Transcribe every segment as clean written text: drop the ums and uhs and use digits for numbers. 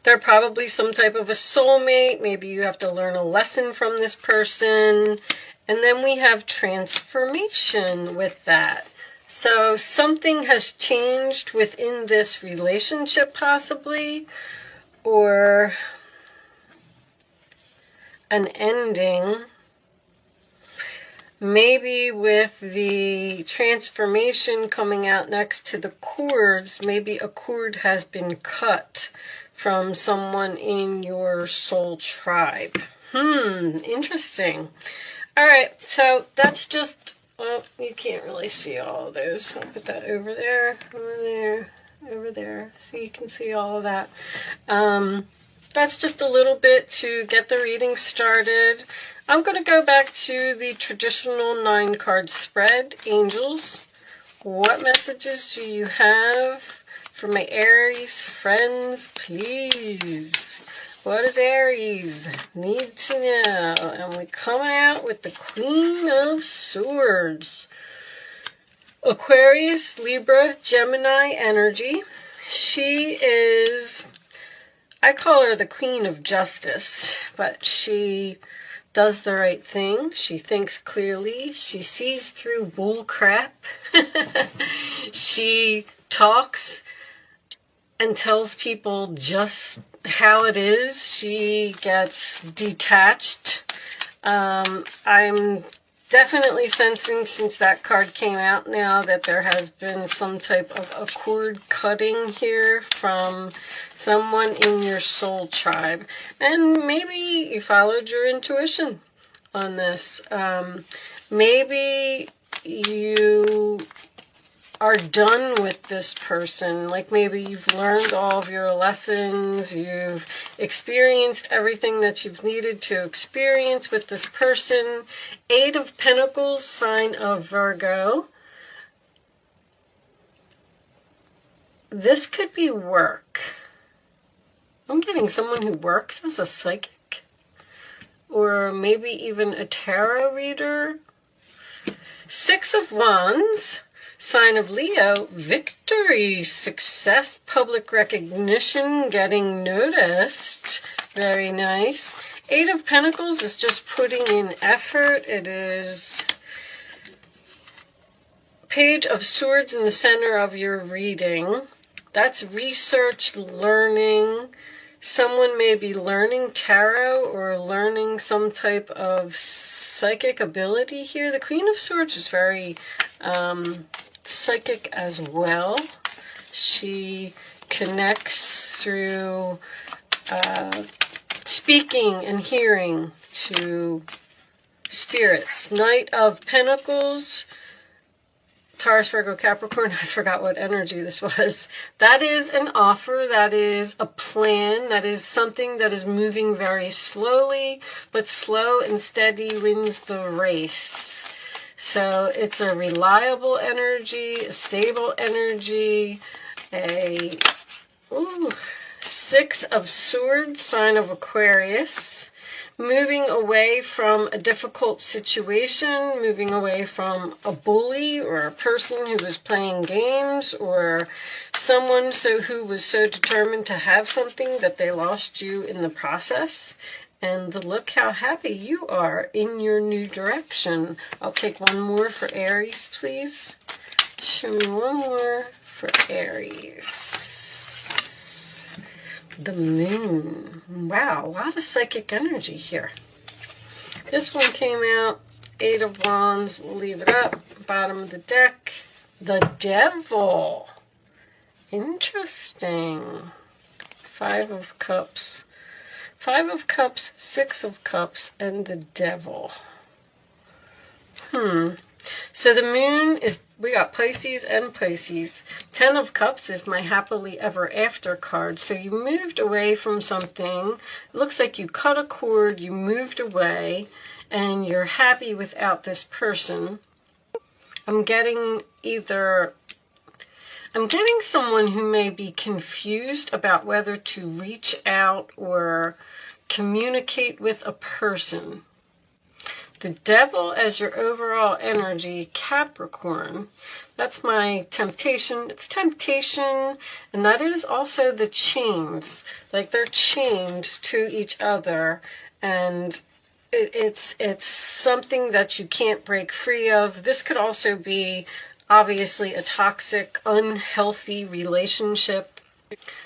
They're probably some type of a soulmate. Maybe you have to learn a lesson from this person. And then we have transformation with that. So something has changed within this relationship possibly, or an ending. Maybe with the transformation coming out next to the cords, maybe a cord has been cut from someone in your soul tribe. Interesting. All right, so that's just, well, you can't really see all of those. I'll put that over there, over there, so you can see all of that. That's just a little bit to get the reading started. I'm going to go back to the traditional 9-card spread. Angels, what messages do you have for my Aries friends, please? What does Aries need to know? And we're coming out with the Queen of Swords. Aquarius, Libra, Gemini energy. She is, I call her the Queen of Justice, but she does the right thing. She thinks clearly. She sees through bull crap. She talks and tells people just how it is. She gets detached. I'm definitely sensing, since that card came out now, that there has been some type of a cord cutting here from someone in your soul tribe. And maybe you followed your intuition on this. Maybe you are done with this person. Like maybe you've learned all of your lessons, you've experienced everything that you've needed to experience with this person. 8 of Pentacles, sign of Virgo. This could be work. I'm getting someone who works as a psychic, or maybe even a tarot reader. 6 of Wands, sign of Leo, victory, success, public recognition, getting noticed. Very nice. 8 of Pentacles is just putting in effort. It is Page of Swords in the center of your reading. That's research, learning. Someone may be learning tarot or learning some type of psychic ability here. The Queen of Swords is very psychic as well. She connects through speaking and hearing to spirits. Knight of Pentacles, Taurus, Virgo, Capricorn. I forgot what energy this was. That is an offer. That is a plan. That is something that is moving very slowly, but slow and steady wins the race. So it's a reliable energy, a stable energy, a 6 of Swords, sign of Aquarius. Moving away from a difficult situation, moving away from a bully or a person who was playing games, or someone who was so determined to have something that they lost you in the process. And look how happy you are in your new direction. I'll take one more for Aries, please. Show me one more for Aries. The Moon. Wow, a lot of psychic energy here. This one came out, 8 of Wands. We'll leave it up. Bottom of the deck. The Devil. Interesting. 5 of Cups. 5 of Cups, 6 of Cups, and the Devil. So the Moon is, we got Pisces and Pisces. 10 of Cups is my happily ever after card. So you moved away from something. It looks like you cut a cord, you moved away, and you're happy without this person. I'm getting someone who may be confused about whether to reach out or communicate with a person. the Devil as your overall energy, Capricorn. That's my temptation. It's temptation, and that is also the chains. Like they're chained to each other, and it's something that you can't break free of. This could also be obviously a toxic, unhealthy relationship.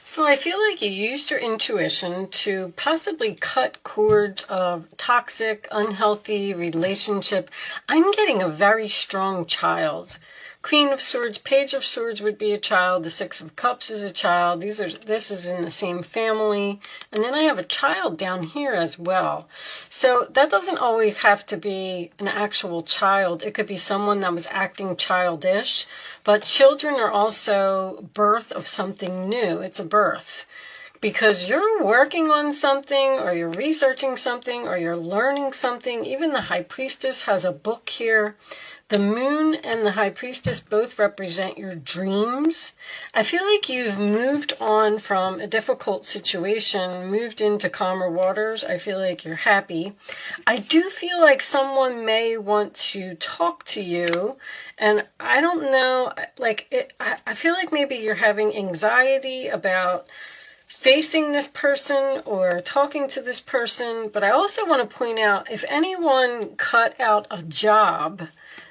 So I feel like you used your intuition to possibly cut cords of toxic, unhealthy relationship. I'm getting a very strong child. Queen of Swords, Page of Swords would be a child. The Six of Cups is a child. This is in the same family. And then I have a child down here as well. So that doesn't always have to be an actual child. It could be someone that was acting childish. But children are also birth of something new. It's a birth. Because you're working on something, or you're researching something, or you're learning something. Even the High Priestess has a book here. The Moon and the High Priestess both represent your dreams. I feel like you've moved on from a difficult situation, moved into calmer waters. I feel like you're happy. I do feel like someone may want to talk to you, and I don't know, I feel like maybe you're having anxiety about facing this person or talking to this person. But I also want to point out, if anyone cut out a job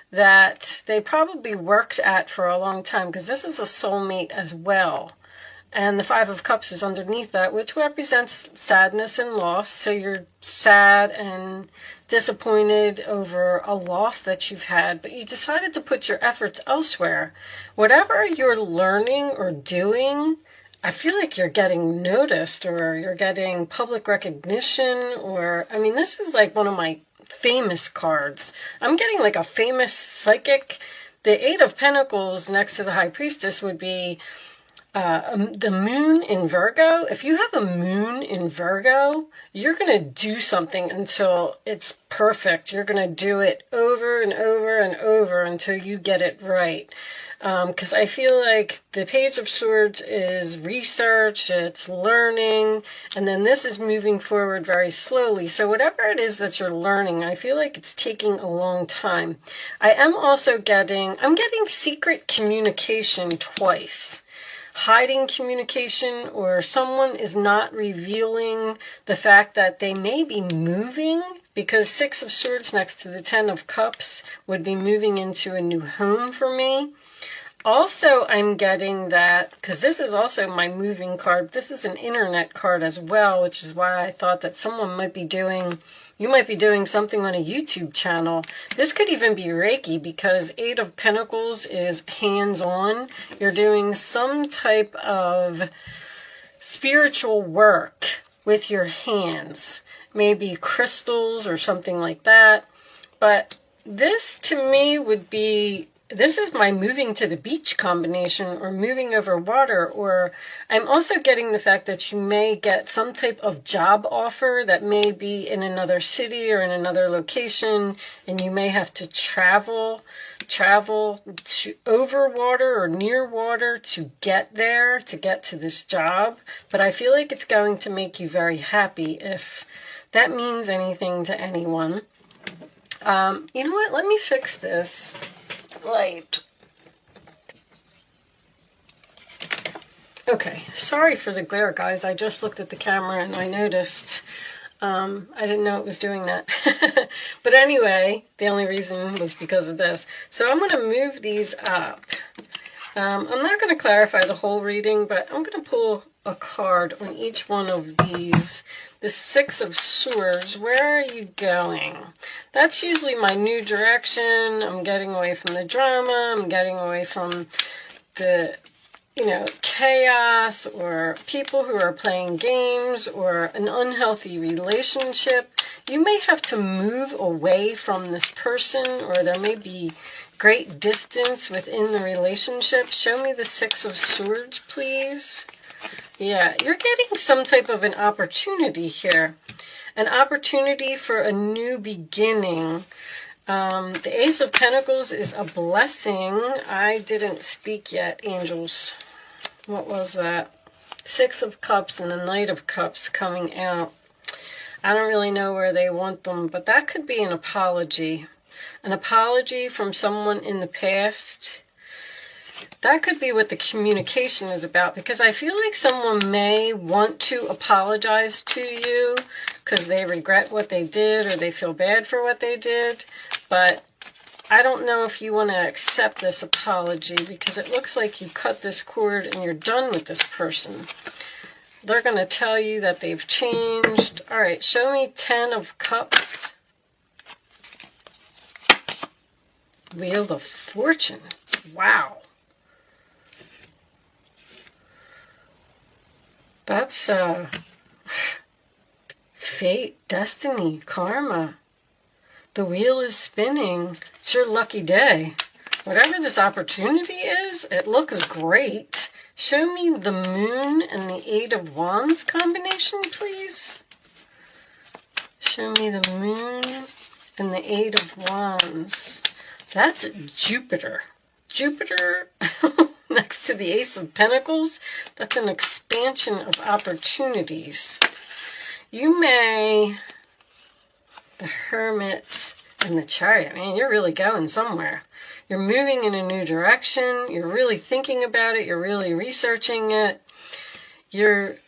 that they probably worked at for a long time, because this is a soulmate as well. And the Five of Cups is underneath that, which represents sadness and loss. So you're sad and disappointed over a loss that you've had, but you decided to put your efforts elsewhere. Whatever you're learning or doing, I feel like you're getting noticed, or you're getting public recognition, or, I mean, this is like one of my famous cards. I'm getting like a famous psychic. The Eight of Pentacles next to the High Priestess would be the Moon in Virgo. If you have a Moon in Virgo, you're going to do something until it's perfect. You're going to do it over and over and over until you get it right. Because I feel like the Page of Swords is research, it's learning, and then this is moving forward very slowly. So whatever it is that you're learning, I feel like it's taking a long time. I'm getting secret communication twice. Hiding communication, or someone is not revealing the fact that they may be moving, because Six of Swords next to the Ten of Cups would be moving into a new home for me. Also, I'm getting that, because this is also my moving card, this is an internet card as well, which is why I thought that someone might be doing, you might be doing something on a YouTube channel. This could even be Reiki, because Eight of Pentacles is hands-on. You're doing some type of spiritual work with your hands, maybe crystals or something like that. But this to me would be, this is my moving to the beach combination, or moving over water. Or I'm also getting the fact that you may get some type of job offer that may be in another city or in another location, and you may have to travel to over water or near water to get there, to get to this job. But I feel like it's going to make you very happy, if that means anything to anyone. You know what? Let me fix this light. Okay, sorry for the glare, guys. I just looked at the camera and I noticed. I didn't know it was doing that. But anyway, the only reason was because of this. So I'm going to move these up. I'm not going to clarify the whole reading, but I'm going to pull a card on each one of these. The Six of Swords, where are you going? That's usually my new direction. I'm getting away from the drama. I'm getting away from the, chaos, or people who are playing games, or an unhealthy relationship. You may have to move away from this person, or there may be great distance within the relationship. Show me the Six of Swords, please. Yeah, you're getting some type of an opportunity here. An opportunity for a new beginning. The Ace of Pentacles is a blessing. I didn't speak yet, angels. What was that? Six of Cups and the Knight of Cups coming out. I don't really know where they want them, but that could be an apology. An apology from someone in the past. That could be what the communication is about, because I feel like someone may want to apologize to you because they regret what they did or they feel bad for what they did. But I don't know if you want to accept this apology, because it looks like you cut this cord and you're done with this person. They're going to tell you that they've changed. All right, show me 10 of Cups. Wheel of Fortune. Wow. That's fate, destiny, karma. The wheel is spinning. It's your lucky day. Whatever this opportunity is, it looks great. Show me the Moon and the Eight of Wands combination, please. Show me the Moon and the Eight of Wands. That's Jupiter. Jupiter next to the Ace of Pentacles. That's an expansion of opportunities. You may... The Hermit and the Chariot. Man, you're really going somewhere. You're moving in a new direction. You're really thinking about it. You're really researching it. You're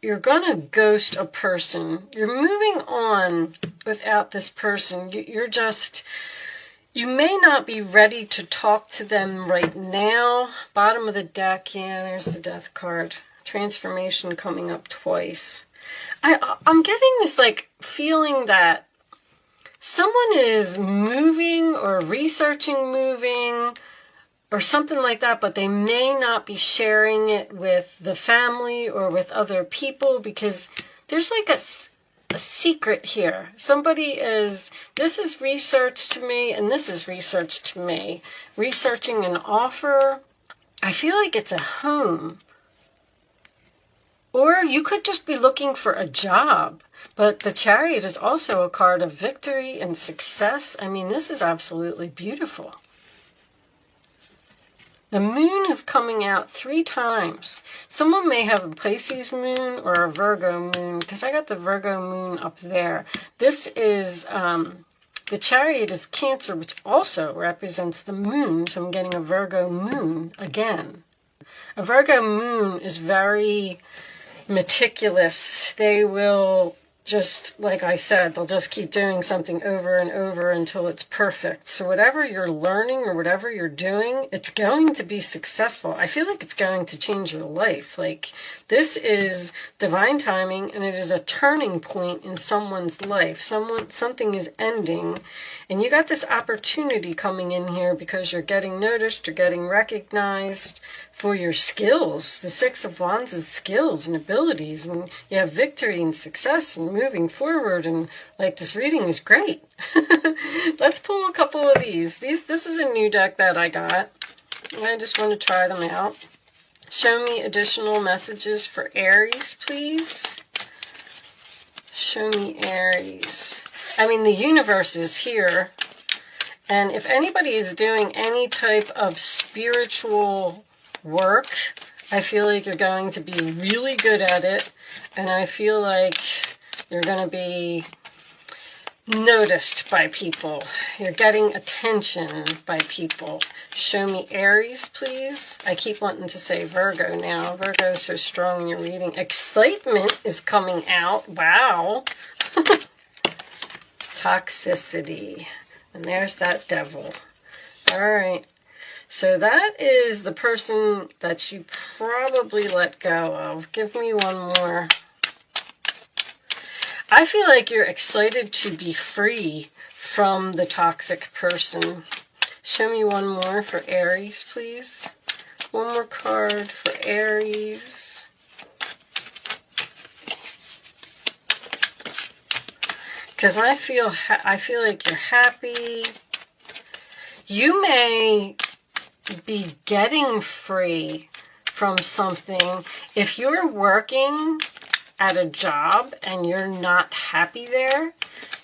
gonna ghost a person. You're moving on without this person. You may not be ready to talk to them right now. Bottom of the deck, yeah, there's the Death card. Transformation coming up twice. I'm getting this like feeling that someone is moving or researching moving or something like that, but they may not be sharing it with the family or with other people, because there's like a secret here. This is research to me, and this is research to me. Researching an offer. I feel like it's a home. Or you could just be looking for a job. But the Chariot is also a card of victory and success. I mean, this is absolutely beautiful. The Moon is coming out 3 times. Someone may have a Pisces moon or a Virgo moon, because I got the Virgo moon up there. This is, the Chariot is Cancer, which also represents the moon. So I'm getting a Virgo moon again. A Virgo moon is very meticulous. They will just, like I said, they'll just keep doing something over and over until it's perfect. So whatever you're learning or whatever you're doing, it's going to be successful. I feel like it's going to change your life. Like, this is divine timing, and it is a turning point in someone's life. Something is ending, and you got this opportunity coming in here because you're getting noticed, you're getting recognized for your skills. The Six of Wands is skills and abilities, and you have victory and success and moving forward, and like, this reading is great. Let's pull a couple of these. This is a new deck that I got. I just want to try them out. Show me additional messages for Aries, please. Show me Aries. I mean, the universe is here, and if anybody is doing any type of spiritual work, I feel like you're going to be really good at it, and I feel like you're going to be noticed by people. You're getting attention by people. Show me Aries, please. I keep wanting to say Virgo now. Virgo is so strong in your reading. Excitement is coming out. Wow. Toxicity. And there's that devil. All right. So that is the person that you probably let go of. Give me one more. I feel like you're excited to be free from the toxic person. Show me one more for Aries, please. One more card for Aries. Because I feel like you're happy. You may be getting free from something. If you're working at a job and you're not happy there,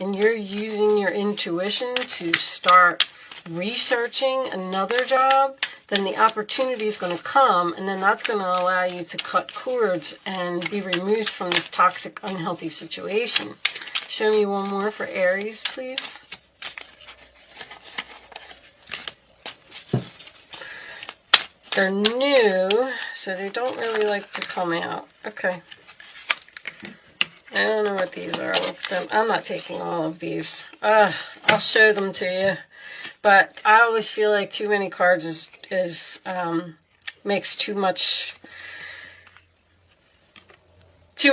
and you're using your intuition to start researching another job, then the opportunity is going to come, and then that's going to allow you to cut cords and be removed from this toxic, unhealthy situation. Show me one more for Aries, please. They're new, so they don't really like to come out. Okay. I don't know what these are. I'm not taking all of these. I'll show them to you. But I always feel like too many cards makes too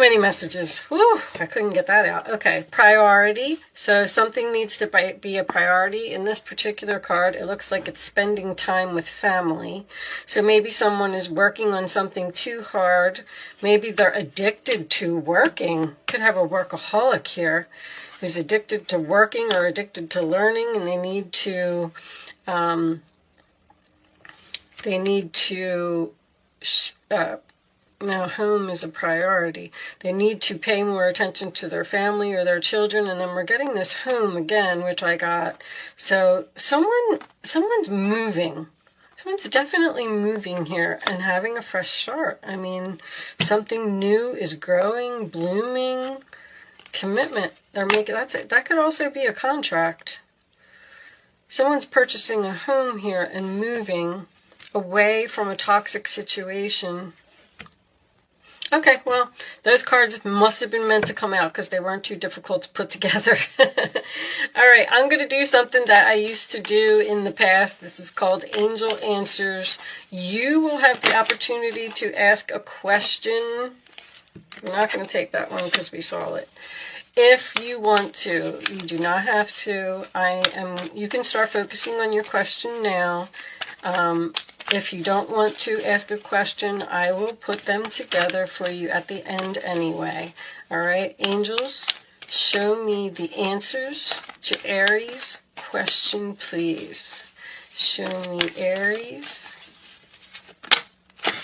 many messages. Whew, I couldn't get that out. Okay, priority. So something needs to be a priority. In this particular card, it looks like it's spending time with family. So maybe someone is working on something too hard. Maybe they're addicted to working. Could have a workaholic here who's addicted to working or addicted to learning, and they need to now home is a priority. They need to pay more attention to their family or their children, and then we're getting this home again, which I got. So someone's moving. Someone's definitely moving here and having a fresh start. I mean, something new is growing, blooming. Commitment. That could also be a contract. Someone's purchasing a home here and moving away from a toxic situation. Okay, well, those cards must have been meant to come out because they weren't too difficult to put together. All right, I'm going to do something that I used to do in the past. This is called Angel Answers. You will have the opportunity to ask a question. I'm not going to take that one because we saw it. If you want to, you do not have to. You can start focusing on your question now. If you don't want to ask a question, I will put them together for you at the end anyway. All right, angels, show me the answers to Aries question, please. Show me Aries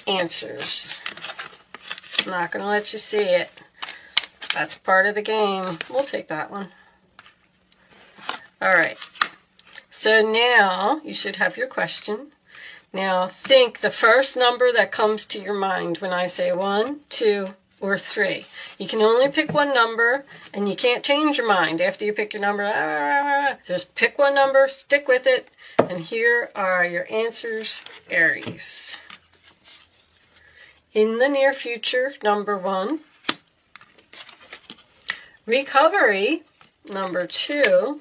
answers. I'm not going to let you see it. That's part of the game. We'll take that one. All right. So now you should have your question. Now think the first number that comes to your mind when I say 1, 2, or 3. You can only pick one number, and you can't change your mind after you pick your number. Just pick one number, stick with it, and here are your answers, Aries. In the near future, number 1. Recovery, number 2.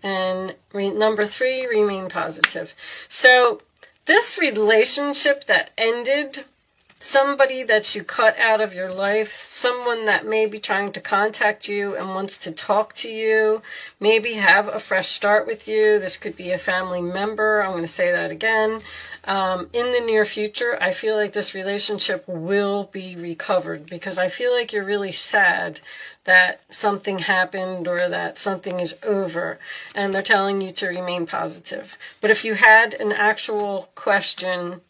And number 3, remain positive. So this relationship that ended, somebody that you cut out of your life, someone that may be trying to contact you and wants to talk to you, maybe have a fresh start with you. This could be a family member. I'm going to say that again. In the near future, I feel like this relationship will be recovered because I feel like you're really sad that something happened or that something is over, and they're telling you to remain positive. But if you had an actual question,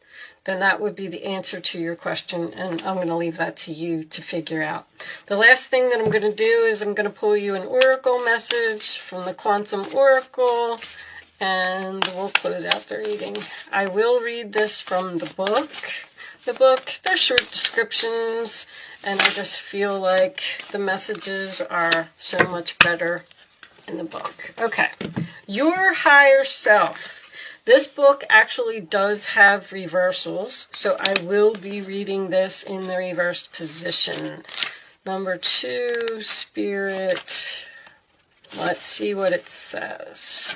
then that would be the answer to your question, and I'm going to leave that to you to figure out. The last thing that I'm going to do is I'm going to pull you an oracle message from the Quantum Oracle, and we'll close out the reading. I will read this from the book. They're short descriptions, and I just feel like the messages are so much better in the book. Okay, your higher self. This book actually does have reversals, so I will be reading this in the reversed position. Number 2, Spirit. Let's see what it says.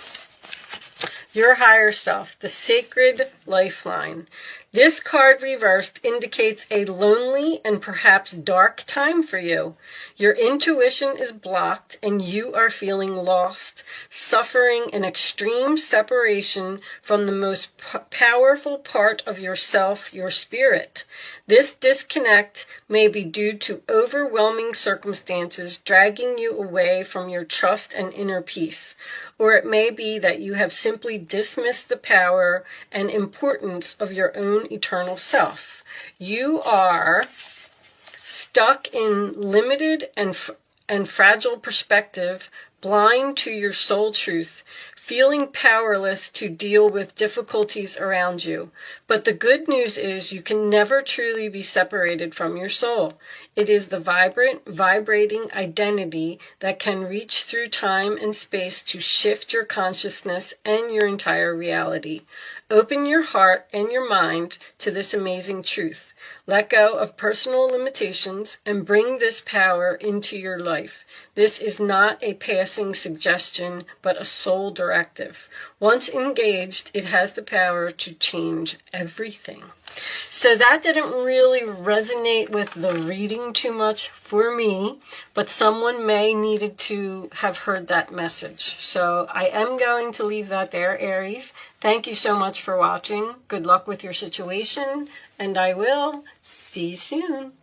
Your higher self, the sacred lifeline. This card reversed indicates a lonely and perhaps dark time for you. Your intuition is blocked and you are feeling lost, suffering an extreme separation from the most powerful part of yourself, your spirit. This disconnect may be due to overwhelming circumstances dragging you away from your trust and inner peace. Or it may be that you have simply dismissed the power and importance of your own eternal self. You are stuck in limited and fragile perspective, blind to your soul truth, feeling powerless to deal with difficulties around you. But the good news is you can never truly be separated from your soul. It is the vibrant, vibrating identity that can reach through time and space to shift your consciousness and your entire reality. Open your heart and your mind to this amazing truth. Let go of personal limitations and bring this power into your life. This is not a passing suggestion, but a soul directive. Once engaged, it has the power to change everything. So that didn't really resonate with the reading too much for me, but someone may needed to have heard that message. So I am going to leave that there, Aries. Thank you so much for watching. Good luck with your situation, and I will see you soon.